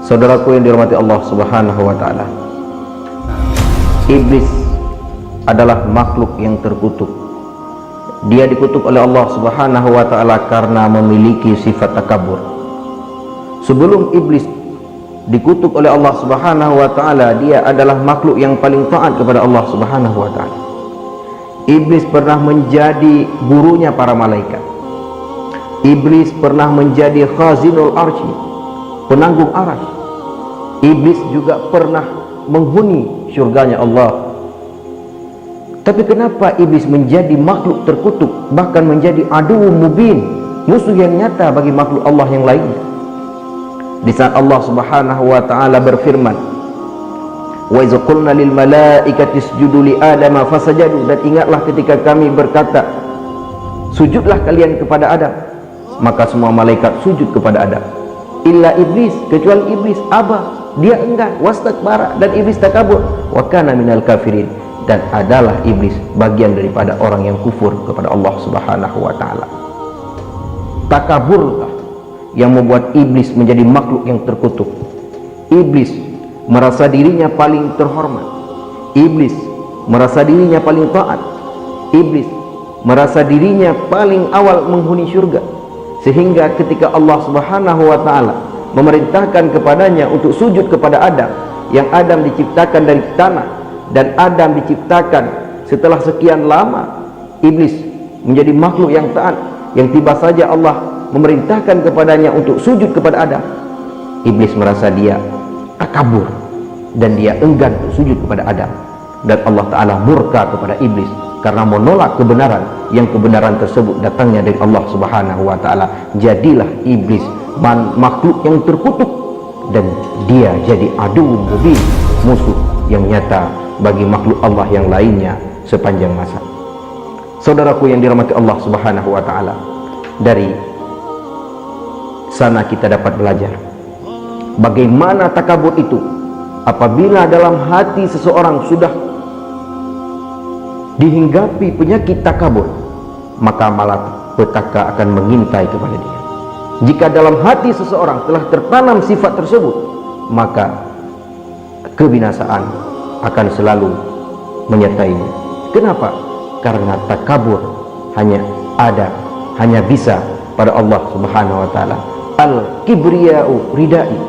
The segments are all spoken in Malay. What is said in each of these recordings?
Saudaraku yang dirahmati Allah Subhanahu wa taala, iblis adalah makhluk yang terkutuk. Dia dikutuk oleh Allah Subhanahu wa taala karena memiliki sifat takabur. Sebelum iblis dikutuk oleh Allah Subhanahu wa taala, dia adalah makhluk yang paling taat kepada Allah Subhanahu wa taala. Iblis pernah menjadi gurunya para malaikat. Iblis pernah menjadi khazinul arsy, penanggung arasy. Iblis juga pernah menghuni syurganya Allah. Tapi kenapa iblis menjadi makhluk terkutuk, bahkan menjadi adu mubin, musuh yang nyata bagi makhluk Allah yang lainnya? Di saat Allah Subhanahu wa taala berfirman, wa idz qulna lil malaikati isjudu li adama fasajadu, dan ingatlah ketika kami berkata, sujudlah kalian kepada Adam, maka semua malaikat sujud kepada Adam, illa iblis, kecuali iblis, aba, dia enggan, wastakbara, dan iblis takabur, wa kana minal kafirin, dan adalah iblis bagian daripada orang yang kufur kepada Allah Subhanahu wa taala. Takaburlah yang membuat iblis menjadi makhluk yang terkutuk. Iblis merasa dirinya paling terhormat. Iblis merasa dirinya paling taat. Iblis merasa dirinya paling awal menghuni syurga, sehingga ketika Allah Subhanahu wa taala memerintahkan kepadanya untuk sujud kepada Adam, yang Adam diciptakan dari tanah dan Adam diciptakan setelah sekian lama, iblis menjadi makhluk yang taat, yang tiba saja Allah memerintahkan kepadanya untuk sujud kepada Adam, iblis merasa dia takabur dan dia enggan untuk sujud kepada Adam, dan Allah Ta'ala murka kepada iblis karena menolak kebenaran, yang kebenaran tersebut datangnya dari Allah Subhanahu wa taala. Jadilah iblis makhluk yang terkutuk, dan dia jadi adu mubin, musuh yang nyata bagi makhluk Allah yang lainnya sepanjang masa. Saudaraku yang dirahmati Allah Subhanahu wa taala, dari sana kita dapat belajar bagaimana takabur itu. Apabila dalam hati seseorang sudah dihinggapi penyakit takabur, maka malapetaka akan mengintai kepada dia. Jika dalam hati seseorang telah tertanam sifat tersebut, maka kebinasaan akan selalu menyertainya. Kenapa? Karena takabur hanya bisa pada Allah Subhanahu wa taala. Al-kibriya'u ridai,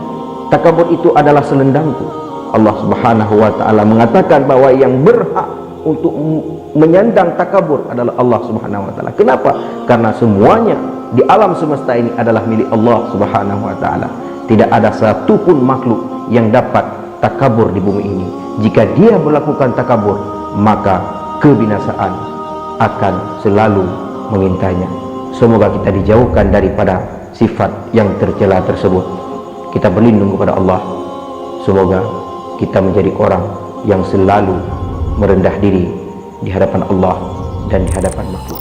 takabur itu adalah selendangku. Allah Subhanahu wa taala mengatakan bahwa yang berhak untuk menyandang takabur adalah Allah Subhanahu wa taala. Kenapa? Karena semuanya di alam semesta ini adalah milik Allah Subhanahu wa taala. Tidak ada satupun makhluk yang dapat takabur di bumi ini. Jika dia melakukan takabur, maka kebinasaan akan selalu mengintainya. Semoga kita dijauhkan daripada sifat yang tercela tersebut. Kita berlindung kepada Allah. Semoga kita menjadi orang yang selalu merendah diri di hadapan Allah dan di hadapan makhluk.